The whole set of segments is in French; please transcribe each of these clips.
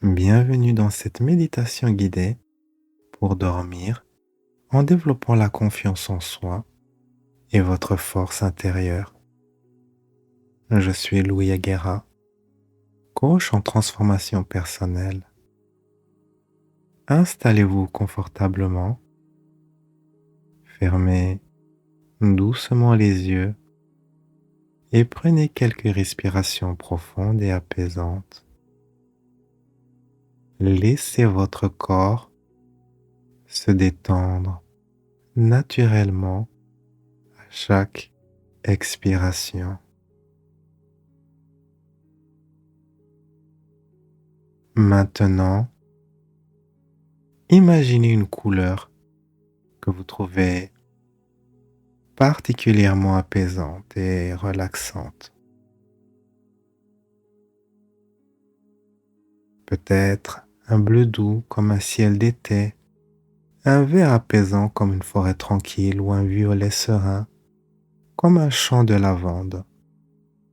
Bienvenue dans cette méditation guidée pour dormir en développant la confiance en soi et votre force intérieure. Je suis Louis Aguera, coach en transformation personnelle. Installez-vous confortablement, fermez doucement les yeux et prenez quelques respirations profondes et apaisantes. Laissez votre corps se détendre naturellement à chaque expiration. Maintenant, imaginez une couleur que vous trouvez particulièrement apaisante et relaxante. Peut-être un bleu doux comme un ciel d'été, un vert apaisant comme une forêt tranquille ou un violet serein comme un champ de lavande.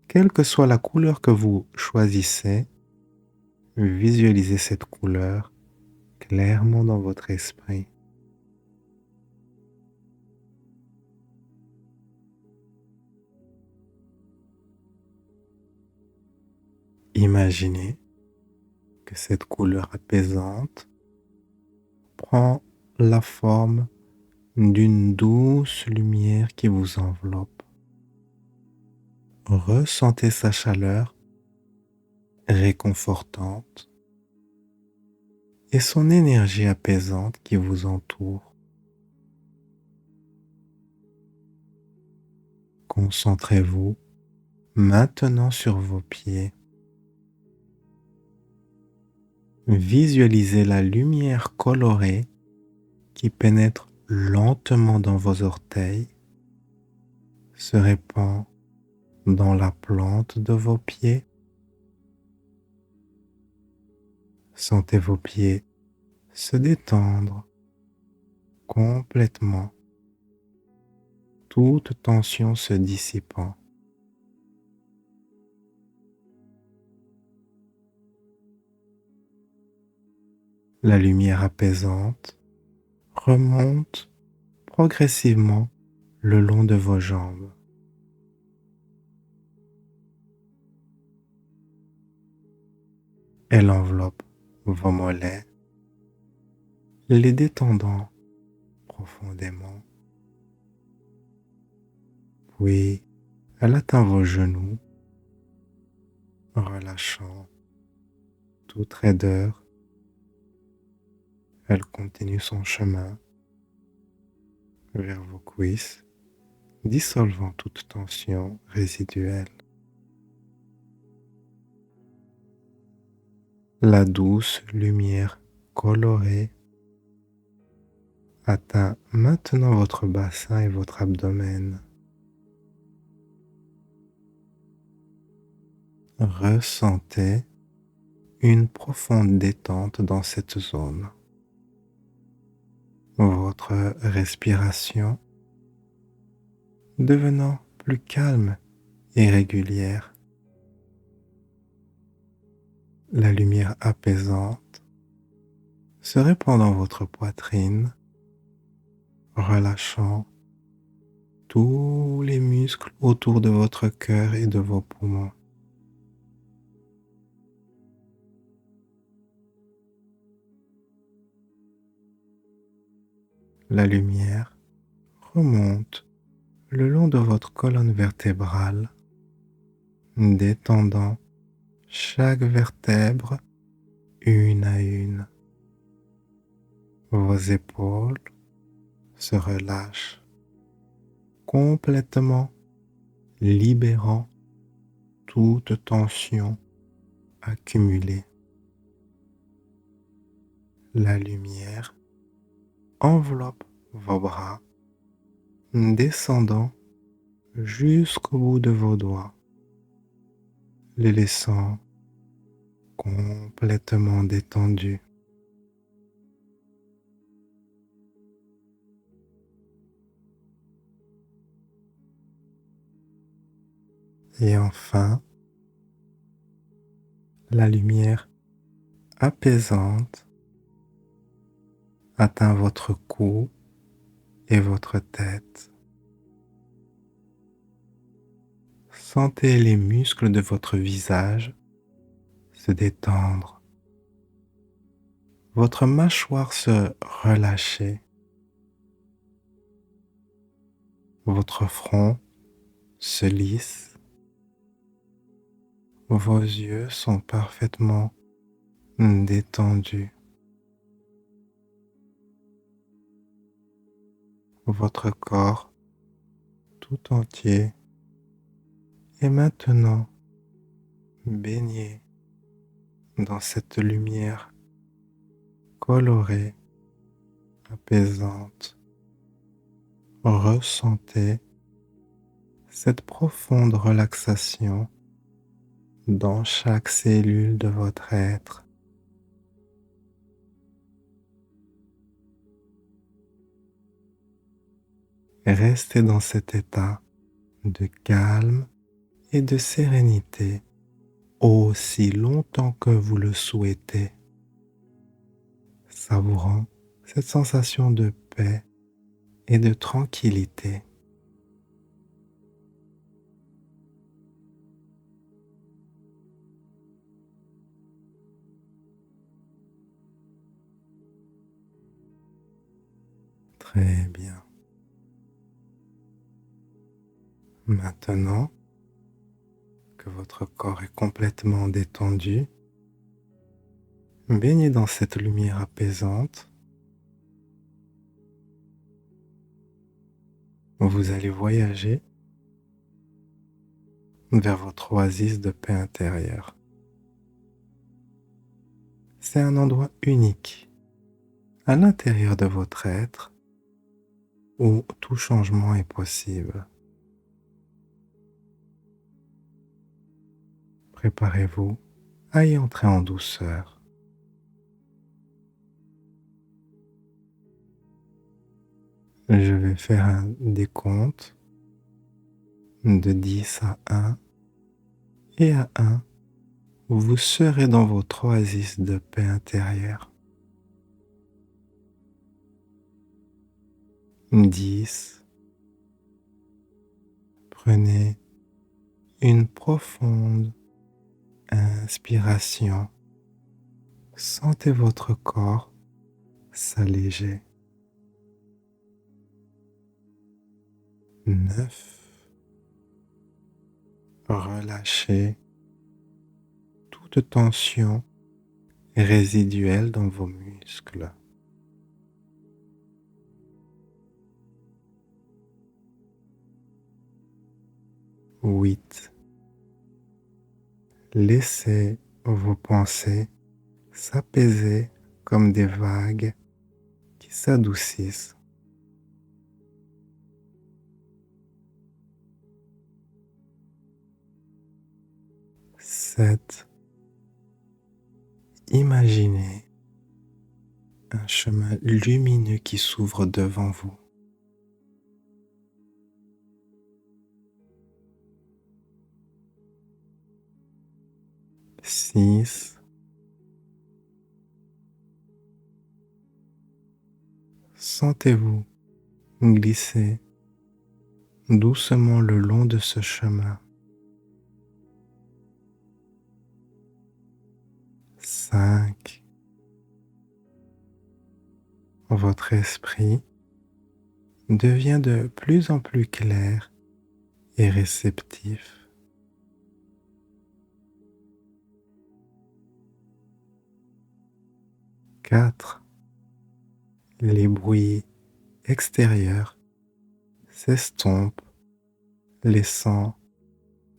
Quelle que soit la couleur que vous choisissez, visualisez cette couleur clairement dans votre esprit. Imaginez que cette couleur apaisante prend la forme d'une douce lumière qui vous enveloppe. Ressentez sa chaleur réconfortante et son énergie apaisante qui vous entoure. Concentrez-vous maintenant sur vos pieds. Visualisez la lumière colorée qui pénètre lentement dans vos orteils, se répand dans la plante de vos pieds. Sentez vos pieds se détendre complètement, toute tension se dissipant. La lumière apaisante remonte progressivement le long de vos jambes. Elle enveloppe vos mollets, les détendant profondément. Puis, elle atteint vos genoux, relâchant toute raideur. Elle continue son chemin vers vos cuisses, dissolvant toute tension résiduelle. La douce lumière colorée atteint maintenant votre bassin et votre abdomen. Ressentez une profonde détente dans cette zone. Votre respiration devenant plus calme et régulière. La lumière apaisante se répand dans votre poitrine, relâchant tous les muscles autour de votre cœur et de vos poumons. La lumière remonte le long de votre colonne vertébrale, détendant chaque vertèbre une à une. Vos épaules se relâchent complètement, libérant toute tension accumulée. La lumière enveloppe vos bras, descendant jusqu'au bout de vos doigts, les laissant complètement détendus. Et enfin, la lumière apaisante atteint votre cou et votre tête. Sentez les muscles de votre visage se détendre, votre mâchoire se relâcher, votre front se lisse, vos yeux sont parfaitement détendus, votre corps tout entier est maintenant baigné dans cette lumière colorée, apaisante. Ressentez cette profonde relaxation dans chaque cellule de votre être. Restez dans cet état de calme et de sérénité aussi longtemps que vous le souhaitez, savourant cette sensation de paix et de tranquillité. Très bien. Maintenant que votre corps est complètement détendu, baignez dans cette lumière apaisante. Vous allez voyager vers votre oasis de paix intérieure. C'est un endroit unique à l'intérieur de votre être où tout changement est possible. Préparez-vous à y entrer en douceur. Je vais faire un décompte de 10 à 1 et à 1, vous serez dans votre oasis de paix intérieure. 10. Prenez une profonde inspiration. Sentez votre corps s'alléger. 9. Relâchez toute tension résiduelle dans vos muscles. 8. Laissez vos pensées s'apaiser comme des vagues qui s'adoucissent. 7. Imaginez un chemin lumineux qui s'ouvre devant vous. 6. Sentez-vous glisser doucement le long de ce chemin. 5. Votre esprit devient de plus en plus clair et réceptif. 4. Les bruits extérieurs s'estompent, laissant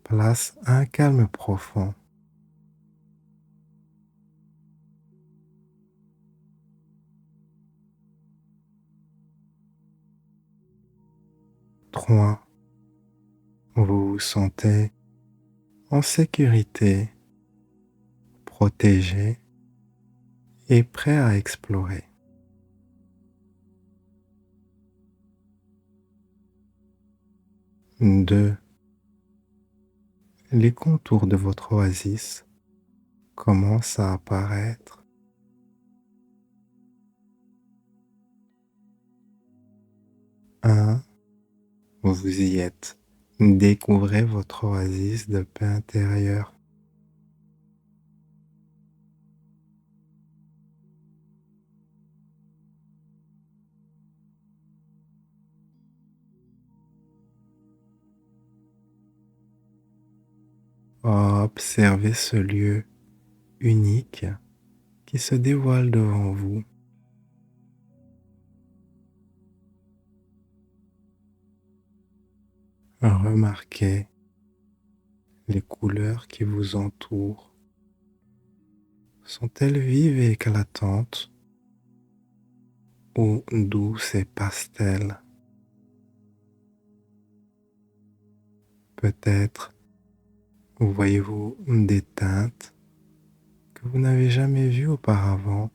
place à un calme profond. 3. Vous vous sentez en sécurité, protégé et prêt à explorer. 2. Les contours de votre oasis commencent à apparaître 1, vous y êtes. Découvrez votre oasis de paix intérieure. Observez ce lieu unique qui se dévoile devant vous. Remarquez les couleurs qui vous entourent. Sont-elles vives et éclatantes ou douces et pastel? Peut-être voyez-vous des teintes que vous n'avez jamais vues auparavant,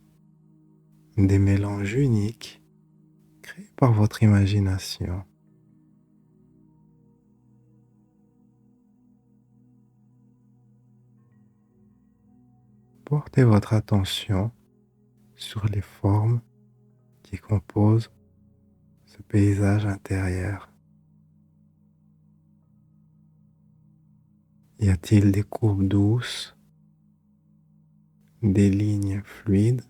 des mélanges uniques créés par votre imagination. Portez votre attention sur les formes qui composent ce paysage intérieur. Y a-t-il des courbes douces, des lignes fluides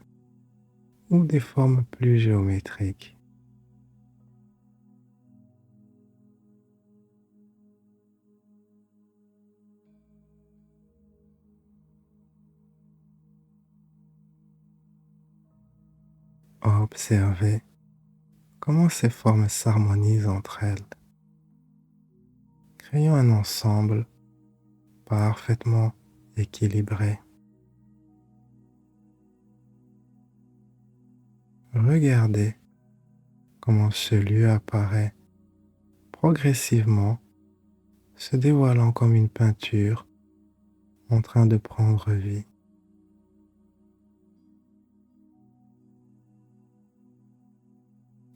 ou des formes plus géométriques? Observez comment ces formes s'harmonisent entre elles, créant un ensemble parfaitement équilibré. Regardez comment ce lieu apparaît progressivement, se dévoilant comme une peinture en train de prendre vie.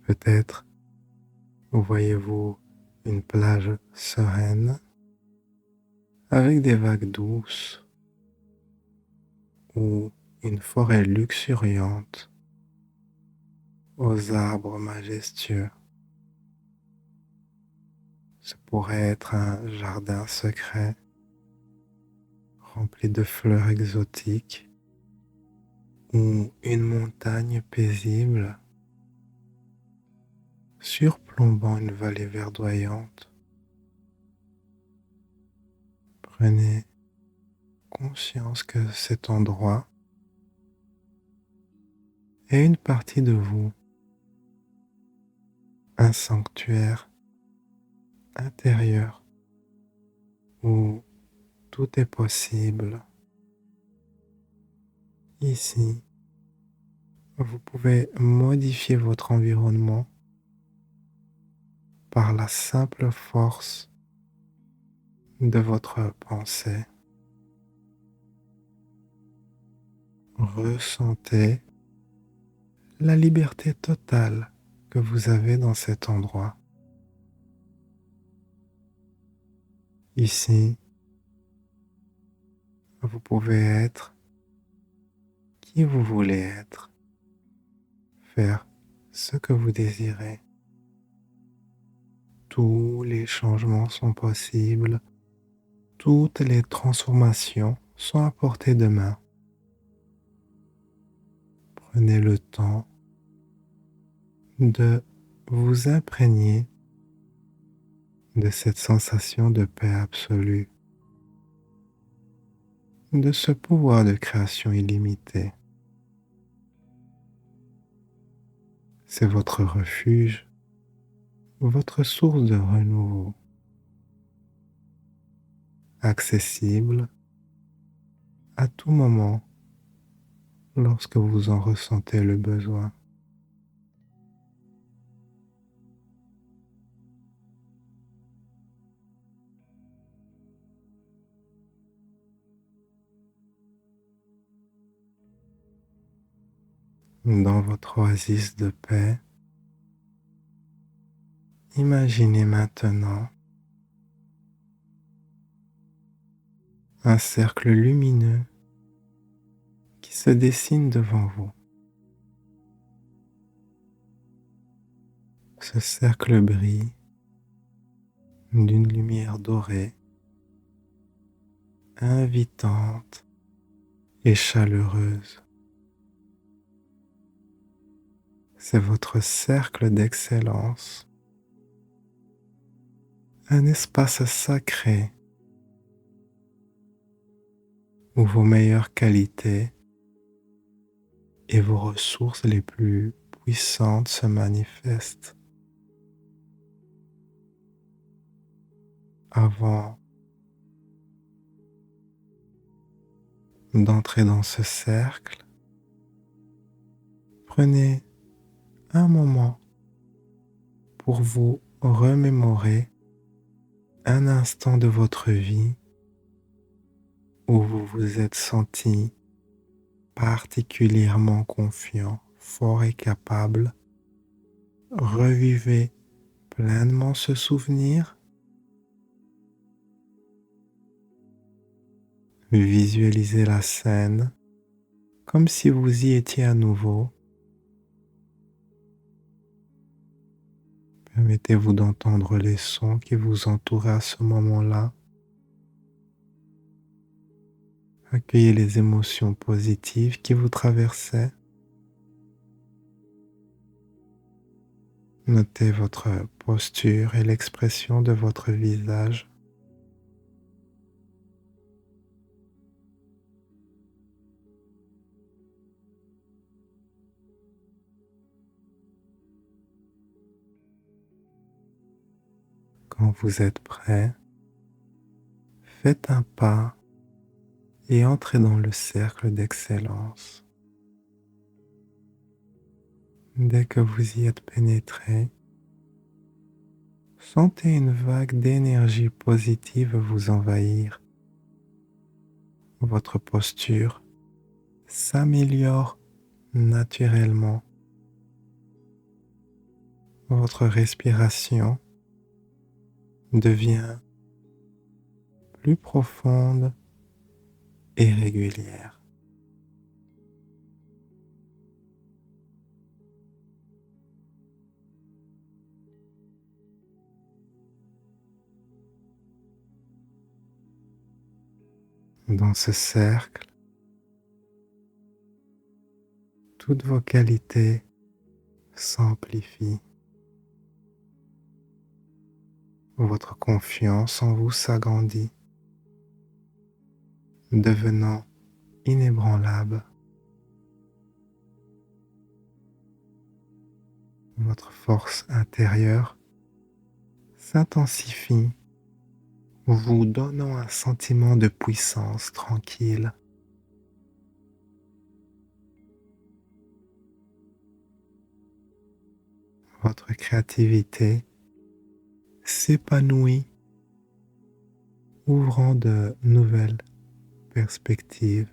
Peut-être voyez-vous une plage sereine avec des vagues douces ou une forêt luxuriante aux arbres majestueux. Ce pourrait être un jardin secret rempli de fleurs exotiques ou une montagne paisible surplombant une vallée verdoyante. Prenez conscience que cet endroit est une partie de vous, un sanctuaire intérieur où tout est possible. Ici, vous pouvez modifier votre environnement par la simple force de votre pensée. Ressentez la liberté totale que vous avez dans cet endroit. Ici, vous pouvez être qui vous voulez être, faire ce que vous désirez. Tous les changements sont possibles, toutes les transformations sont à portée de main. Prenez le temps de vous imprégner de cette sensation de paix absolue, de ce pouvoir de création illimité. C'est votre refuge, votre source de renouveau, accessible à tout moment lorsque vous en ressentez le besoin. Dans votre oasis de paix, imaginez maintenant un cercle lumineux qui se dessine devant vous. Ce cercle brille d'une lumière dorée, invitante et chaleureuse. C'est votre cercle d'excellence, un espace sacré où vos meilleures qualités et vos ressources les plus puissantes se manifestent. Avant d'entrer dans ce cercle, prenez un moment pour vous remémorer un instant de votre vie où vous vous êtes senti particulièrement confiant, fort et capable. Revivez pleinement ce souvenir. Visualisez la scène comme si vous y étiez à nouveau. Permettez-vous d'entendre les sons qui vous entourent à ce moment-là. Accueillez les émotions positives qui vous traversaient. Notez votre posture et l'expression de votre visage. Quand vous êtes prêt, faites un pas et entrez dans le cercle d'excellence. Dès que vous y êtes pénétré, sentez une vague d'énergie positive vous envahir. Votre posture s'améliore naturellement. Votre respiration devient plus profonde et régulière. Dans ce cercle, toutes vos qualités s'amplifient. Votre confiance en vous s'agrandit, devenant inébranlable. Votre force intérieure s'intensifie, vous donnant un sentiment de puissance tranquille. Votre créativité s'épanouit, ouvrant de nouvelles perspectives.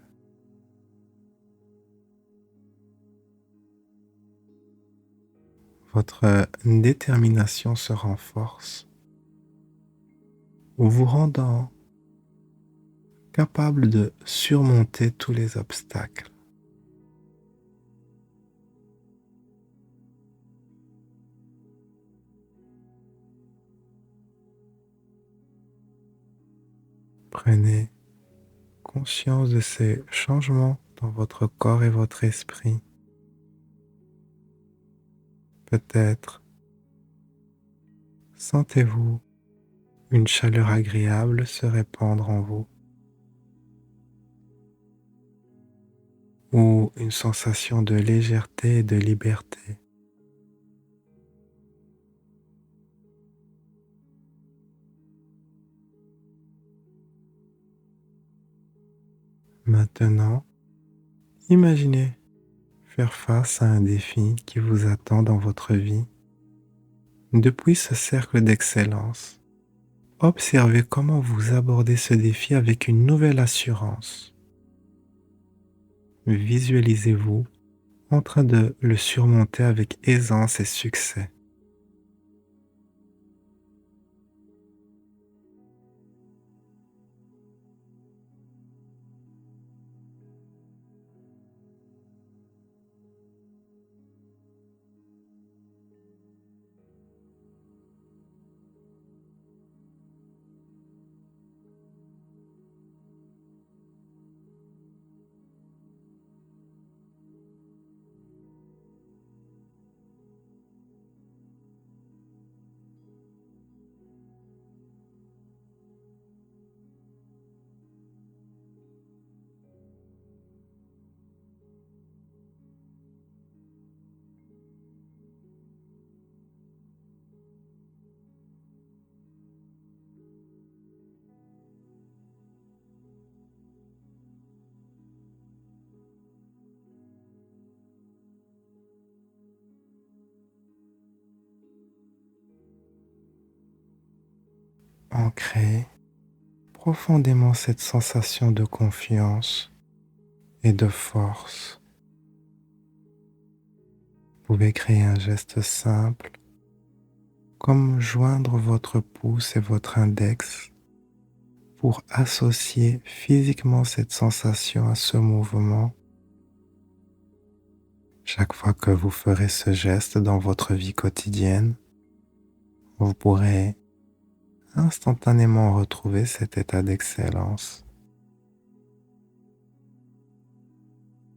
Votre détermination se renforce, vous rendant capable de surmonter tous les obstacles. Prenez conscience de ces changements dans votre corps et votre esprit. Peut-être sentez-vous une chaleur agréable se répandre en vous ou une sensation de légèreté et de liberté. Maintenant, imaginez faire face à un défi qui vous attend dans votre vie. Depuis ce cercle d'excellence, observez comment vous abordez ce défi avec une nouvelle assurance. Visualisez-vous en train de le surmonter avec aisance et succès. ancrez profondément cette sensation de confiance et de force. Vous pouvez créer un geste simple, comme joindre votre pouce et votre index pour associer physiquement cette sensation à ce mouvement. Chaque fois que vous ferez ce geste dans votre vie quotidienne, vous pourrez instantanément retrouver cet état d'excellence.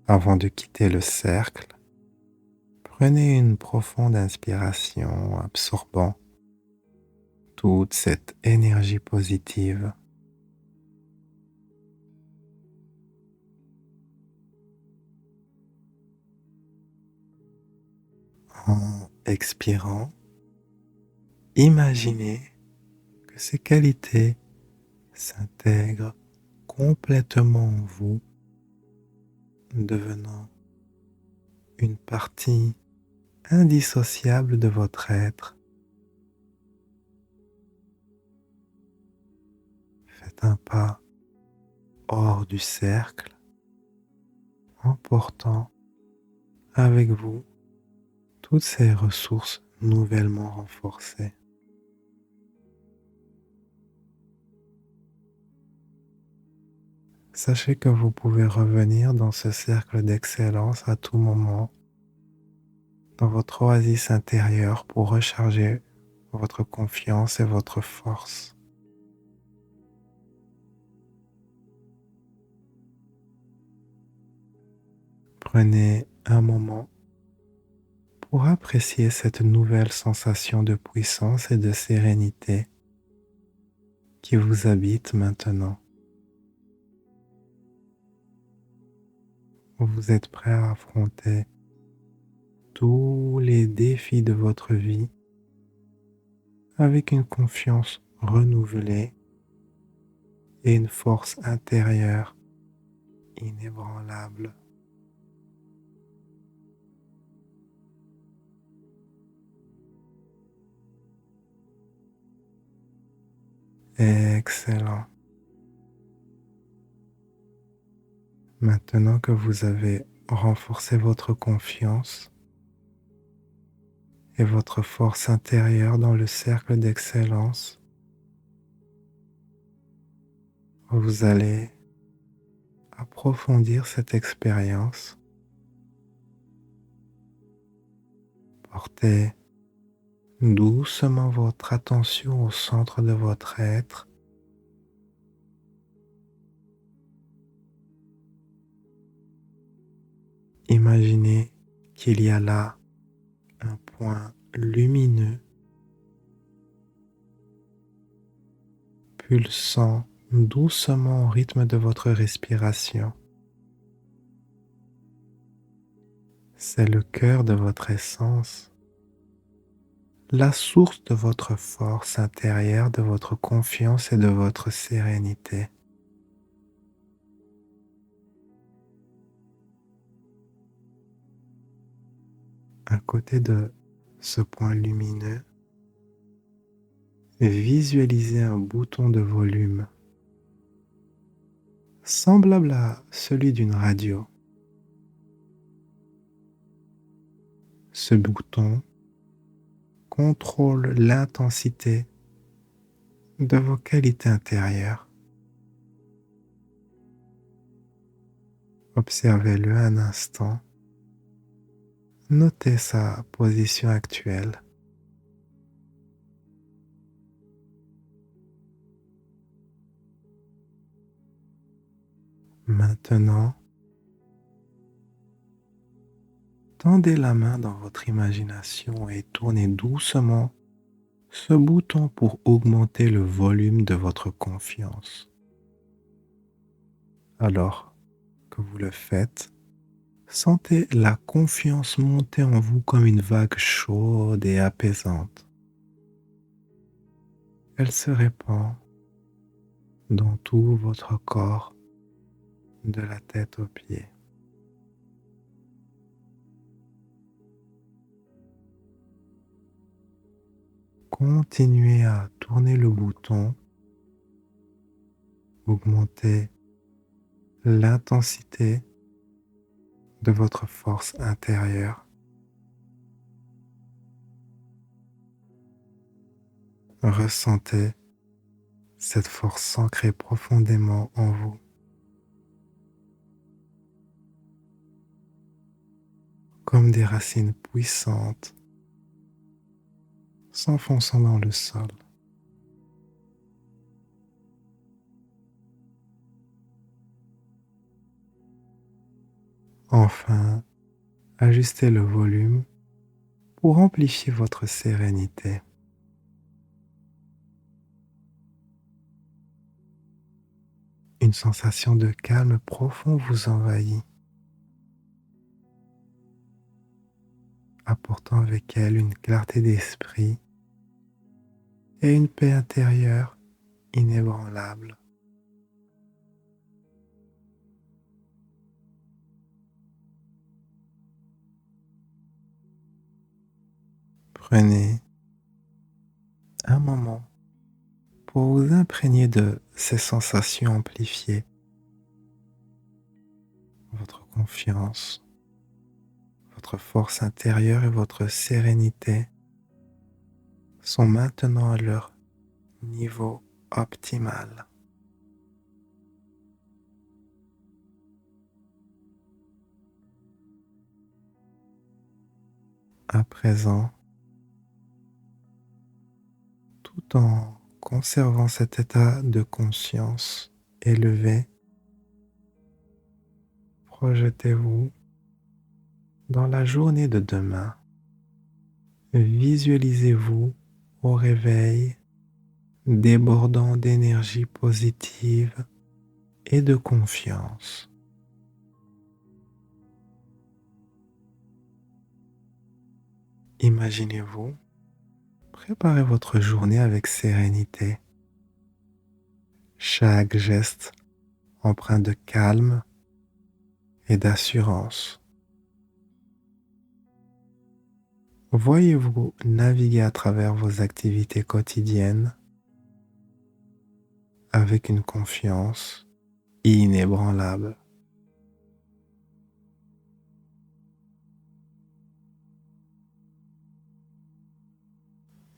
Avant de quitter le cercle, prenez une profonde inspiration, absorbant toute cette énergie positive. En expirant, imaginez que ces qualités s'intègrent complètement en vous, devenant une partie indissociable de votre être. Faites un pas hors du cercle, emportant avec vous toutes ces ressources nouvellement renforcées. Sachez que vous pouvez revenir dans ce cercle d'excellence à tout moment, dans votre oasis intérieure pour recharger votre confiance et votre force. Prenez un moment pour apprécier cette nouvelle sensation de puissance et de sérénité qui vous habite maintenant. Vous êtes prêt à affronter tous les défis de votre vie avec une confiance renouvelée et une force intérieure inébranlable. Excellent. Maintenant que vous avez renforcé votre confiance et votre force intérieure dans le cercle d'excellence, vous allez approfondir cette expérience. Portez doucement votre attention au centre de votre être. Imaginez qu'il y a là un point lumineux, pulsant doucement au rythme de votre respiration. C'est le cœur de votre essence, la source de votre force intérieure, de votre confiance et de votre sérénité. À côté de ce point lumineux, visualisez un bouton de volume semblable à celui d'une radio. Ce bouton contrôle l'intensité de vos qualités intérieures. Observez-le un instant. Notez sa position actuelle. Maintenant, tendez la main dans votre imagination et tournez doucement ce bouton pour augmenter le volume de votre confiance. Alors que vous le faites, sentez la confiance monter en vous comme une vague chaude et apaisante. Elle se répand dans tout votre corps, de la tête aux pieds. Continuez à tourner le bouton augmentez l'intensité de votre force intérieure. Ressentez cette force s'ancrer profondément en vous, comme des racines puissantes s'enfonçant dans le sol. Enfin, ajustez le volume pour amplifier votre sérénité. Une sensation de calme profond vous envahit, apportant avec elle une clarté d'esprit et une paix intérieure inébranlable. Prenez un moment pour vous imprégner de ces sensations amplifiées. Votre confiance, votre force intérieure et votre sérénité sont maintenant à leur niveau optimal. À présent, tout en conservant cet état de conscience élevé, projetez-vous dans la journée de demain. Visualisez-vous au réveil, débordant d'énergie positive et de confiance. Imaginez-vous préparer votre journée avec sérénité. Chaque geste empreint de calme et d'assurance. Voyez-vous naviguer à travers vos activités quotidiennes avec une confiance inébranlable.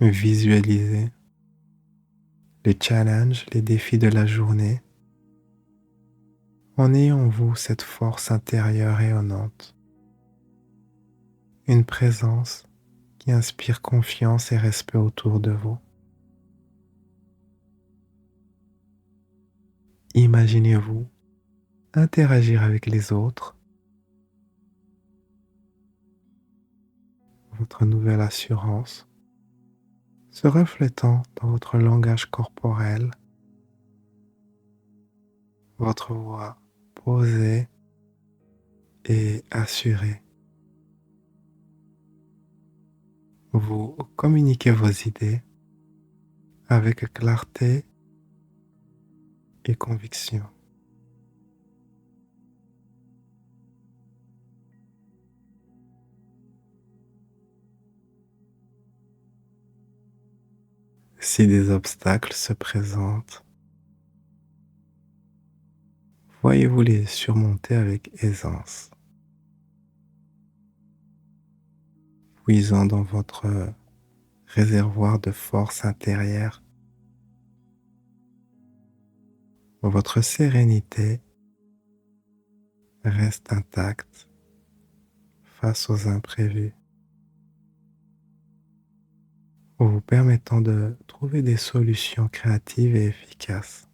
Visualisez les challenges, les défis de la journée en ayant en vous cette force intérieure rayonnante, une présence qui inspire confiance et respect autour de vous. Imaginez-vous interagir avec les autres, votre nouvelle assurance se reflétant dans votre langage corporel, votre voix posée et assurée. Vous communiquez vos idées avec clarté et conviction. Si des obstacles se présentent, voyez-vous les surmonter avec aisance, puisant dans votre réservoir de force intérieure. Votre sérénité reste intacte face aux imprévus, vous permettant de trouver des solutions créatives et efficaces.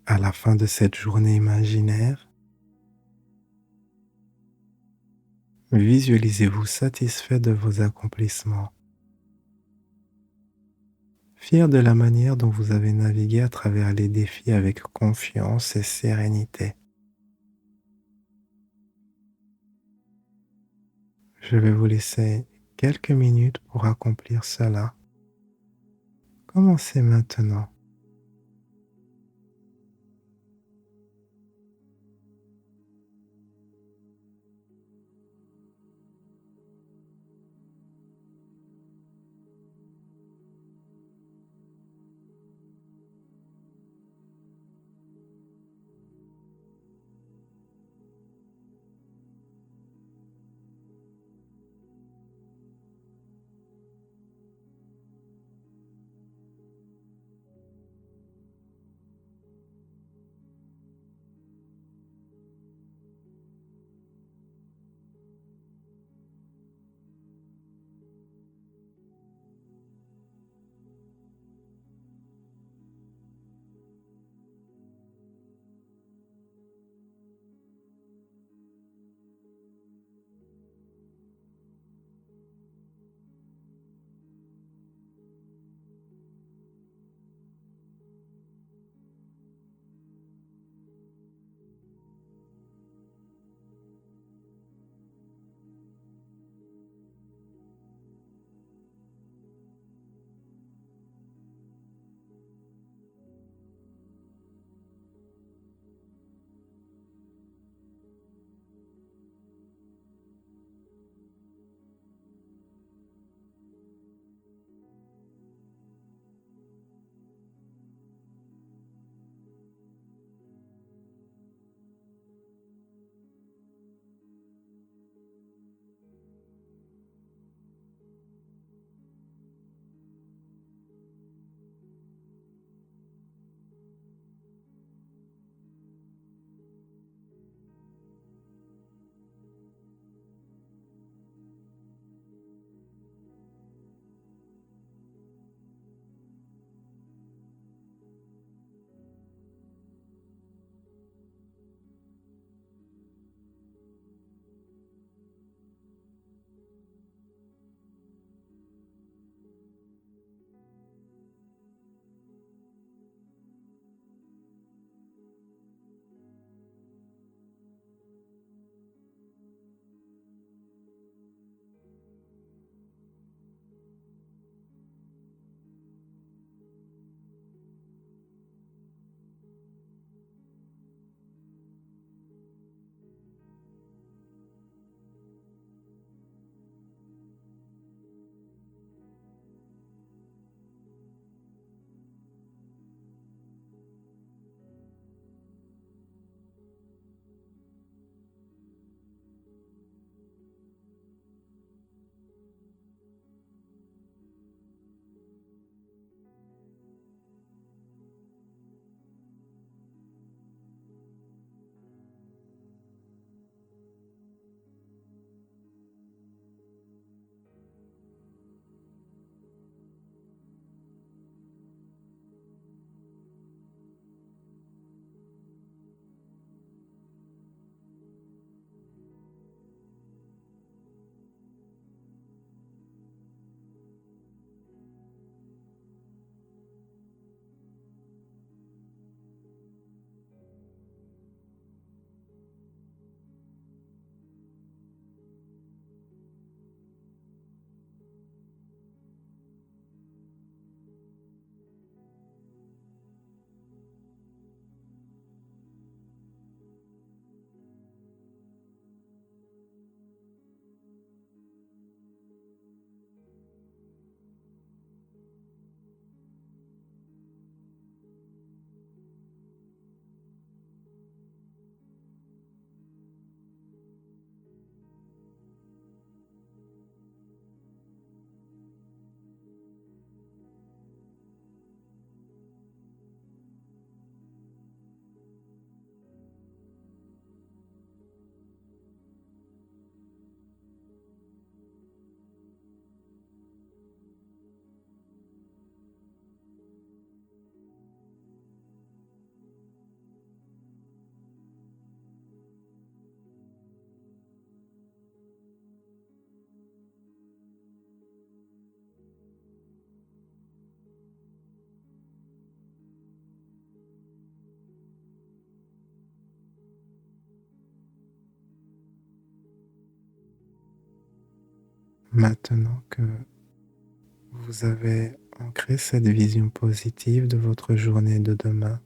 À la fin de cette journée imaginaire, visualisez-vous satisfait de vos accomplissements, fier de la manière dont vous avez navigué à travers les défis avec confiance et sérénité. Je vais vous laisser quelques minutes pour accomplir cela. Commencez maintenant. Maintenant que vous avez ancré cette vision positive de votre journée de demain,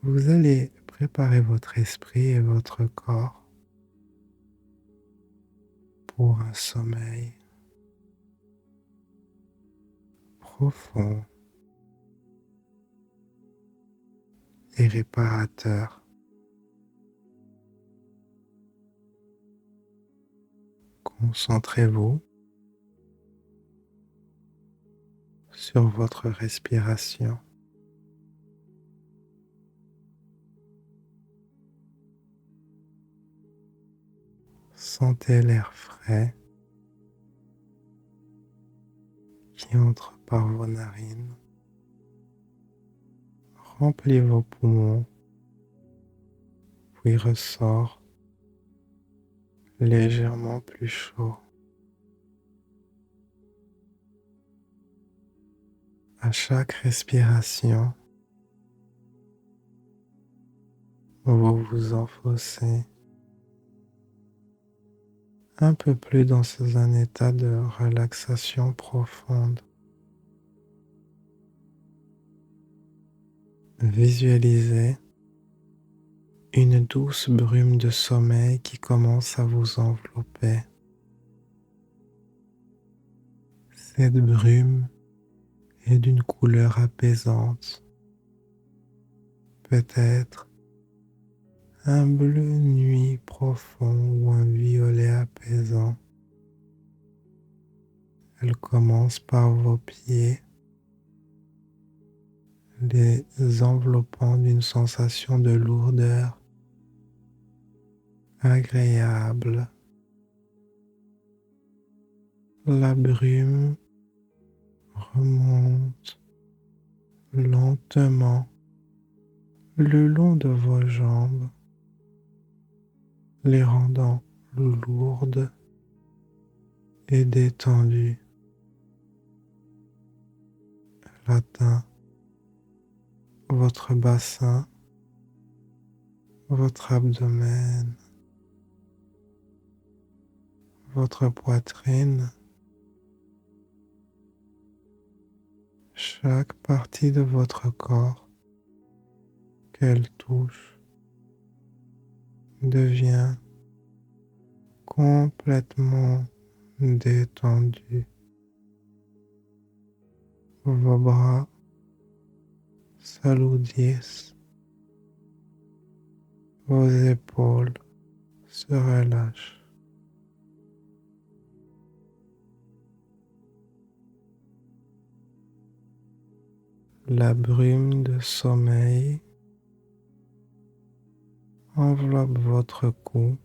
vous allez préparer votre esprit et votre corps pour un sommeil profond et réparateur. Concentrez-vous sur votre respiration. Sentez l'air frais qui entre par vos narines, remplit vos poumons, puis ressort légèrement plus chaud. À chaque respiration, vous vous enfoncez un peu plus dans un état de relaxation profonde. Visualisez une douce brume de sommeil qui commence à vous envelopper. Cette brume est d'une couleur apaisante, peut-être un bleu nuit profond ou un violet apaisant. Elle commence par vos pieds, les enveloppant d'une sensation de lourdeur agréable. La brume remonte lentement le long de vos jambes, les rendant lourdes et détendues. Elle atteint votre bassin, votre abdomen, votre poitrine. Chaque partie de votre corps qu'elle touche devient complètement détendue. Vos bras s'alourdissent, vos épaules se relâchent. La brume de sommeil enveloppe votre cou,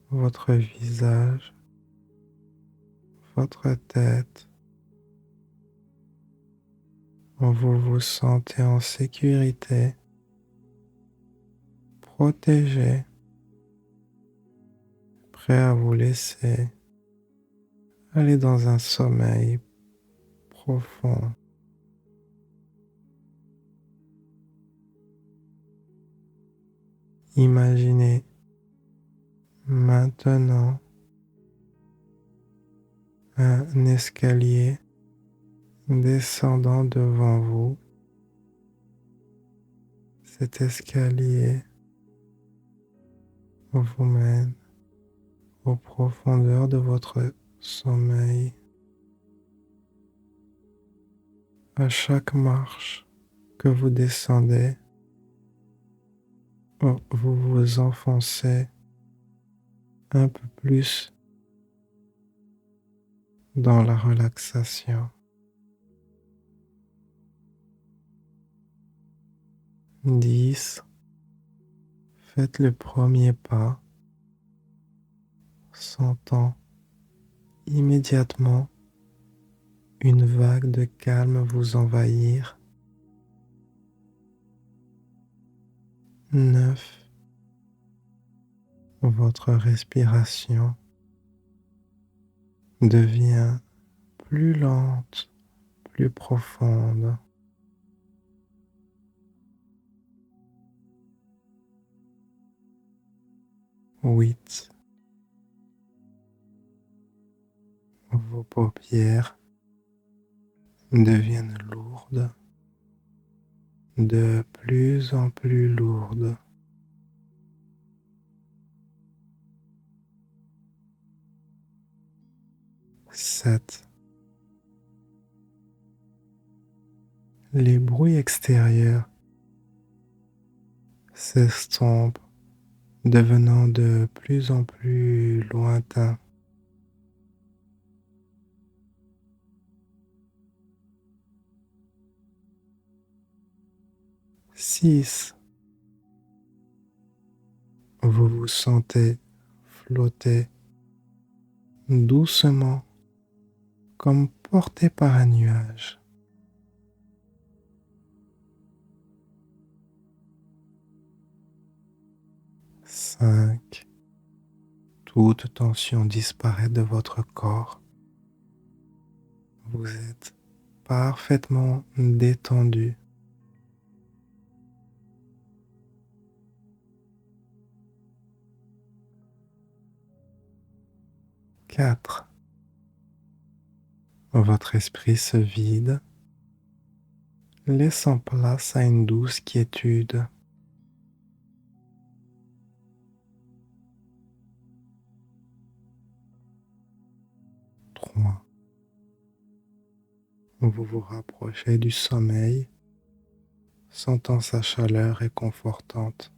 votre visage, votre tête. Vous vous sentez en sécurité, protégé, prêt à vous laisser aller dans un sommeil profond. Imaginez maintenant un escalier descendant devant vous. Cet escalier vous mène aux profondeurs de votre sommeil. À chaque marche que vous descendez, vous vous enfoncez un peu plus dans la relaxation. 10. Faites le premier pas, sentant immédiatement une vague de calme vous envahir. 9. Votre respiration devient plus lente, plus profonde. 8. Vos paupières deviennent lourdes, de plus en plus lourdes. 7. Les bruits extérieurs s'estompent, devenant de plus en plus lointains. 6. Vous vous sentez flotter doucement comme porté par un nuage. 5. Toute tension disparaît de votre corps. Vous êtes parfaitement détendu. 4. Votre esprit se vide, laissant place à une douce quiétude. 3. Vous vous rapprochez du sommeil, sentant sa chaleur réconfortante.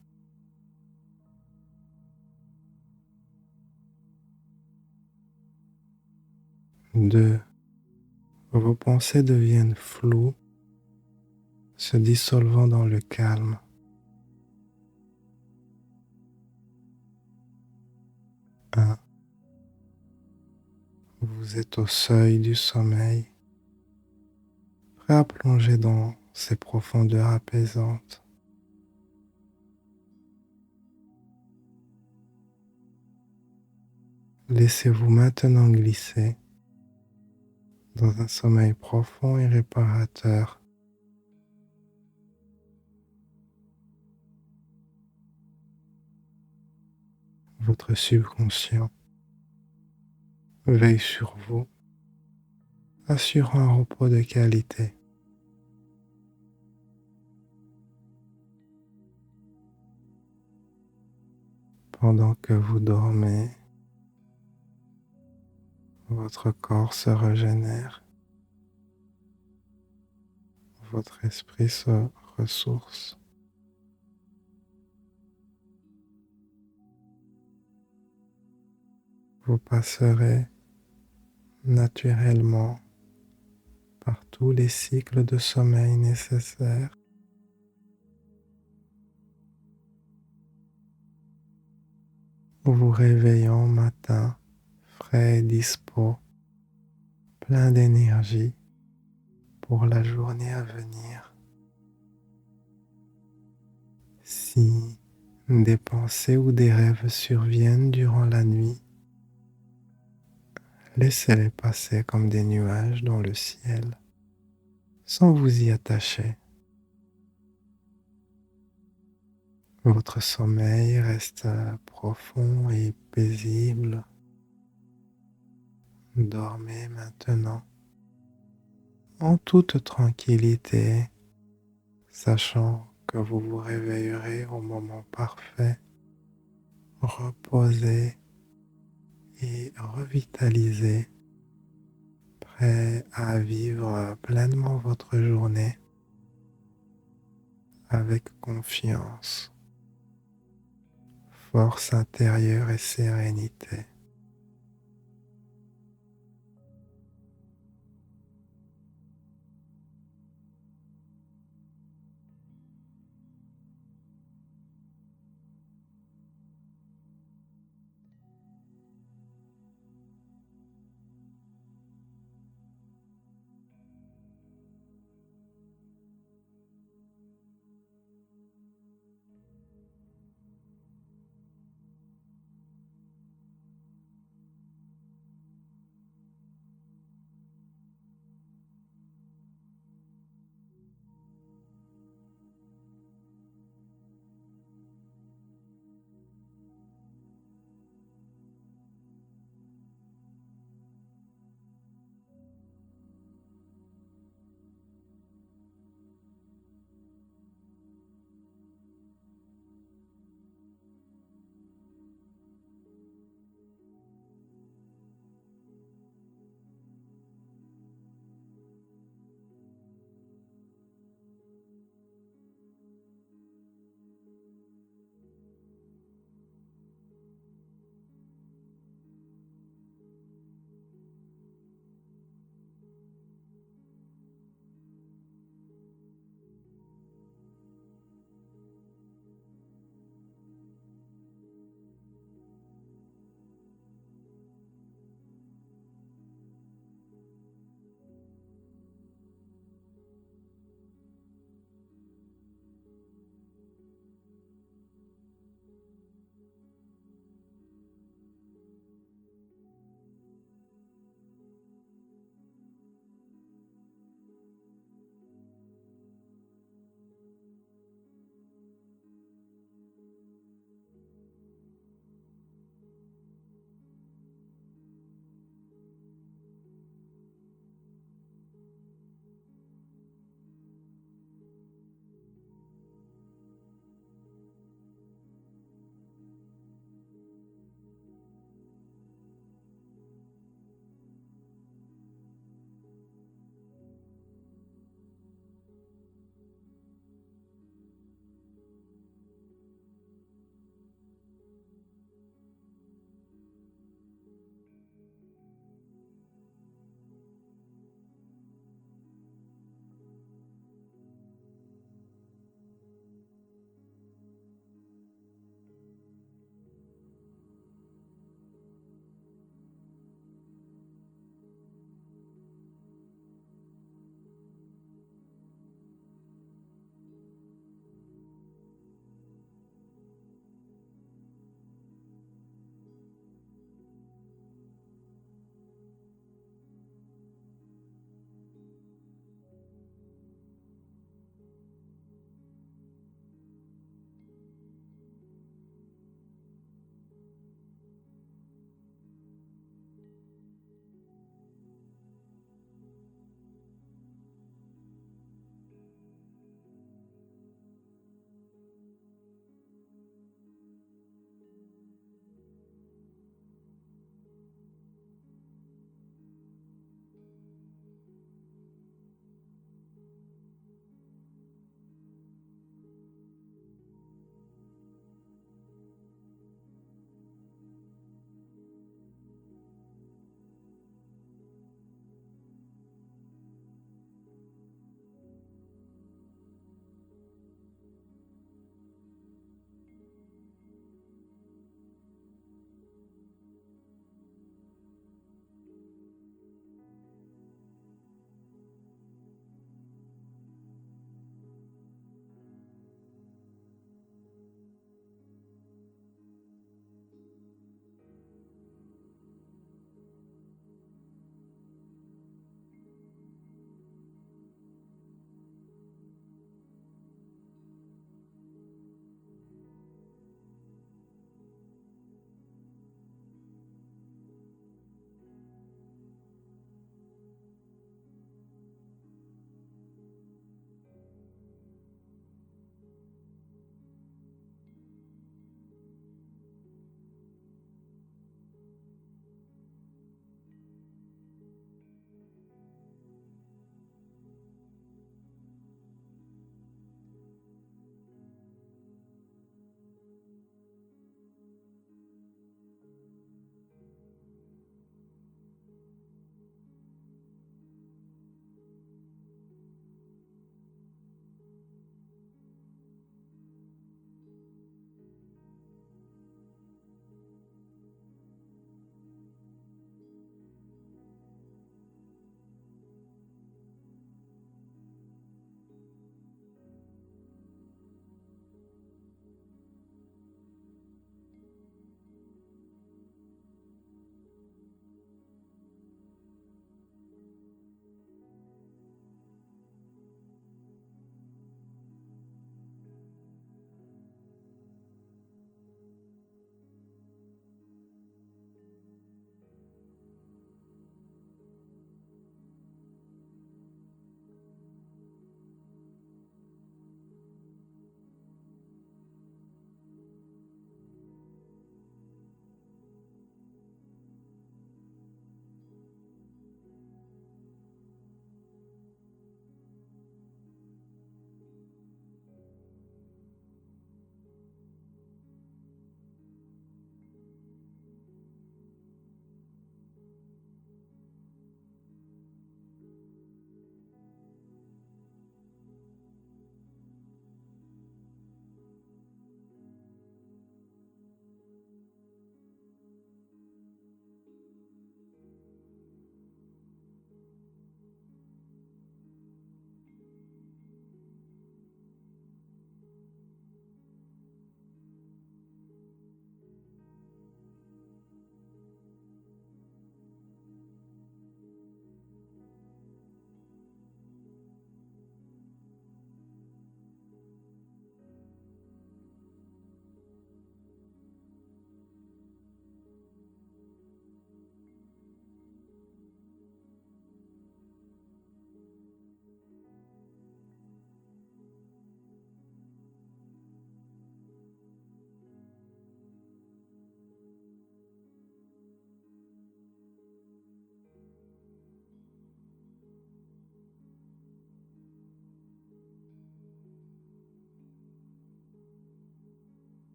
2. Vos pensées deviennent floues, se dissolvant dans le calme. 1. Vous êtes au seuil du sommeil, prêt à plonger dans ces profondeurs apaisantes. Laissez-vous maintenant glisser dans un sommeil profond et réparateur. Votre subconscient veille sur vous, assurant un repos de qualité. Pendant que vous dormez, votre corps se régénère, votre esprit se ressource. Vous passerez naturellement par tous les cycles de sommeil nécessaires. Vous réveillant matin, frais et dispo, plein d'énergie pour la journée à venir. Si des pensées ou des rêves surviennent durant la nuit, laissez-les passer comme des nuages dans le ciel, sans vous y attacher. Votre sommeil reste profond et paisible. Dormez maintenant en toute tranquillité, sachant que vous vous réveillerez au moment parfait, reposé et revitalisé, prêt à vivre pleinement votre journée avec confiance, force intérieure et sérénité.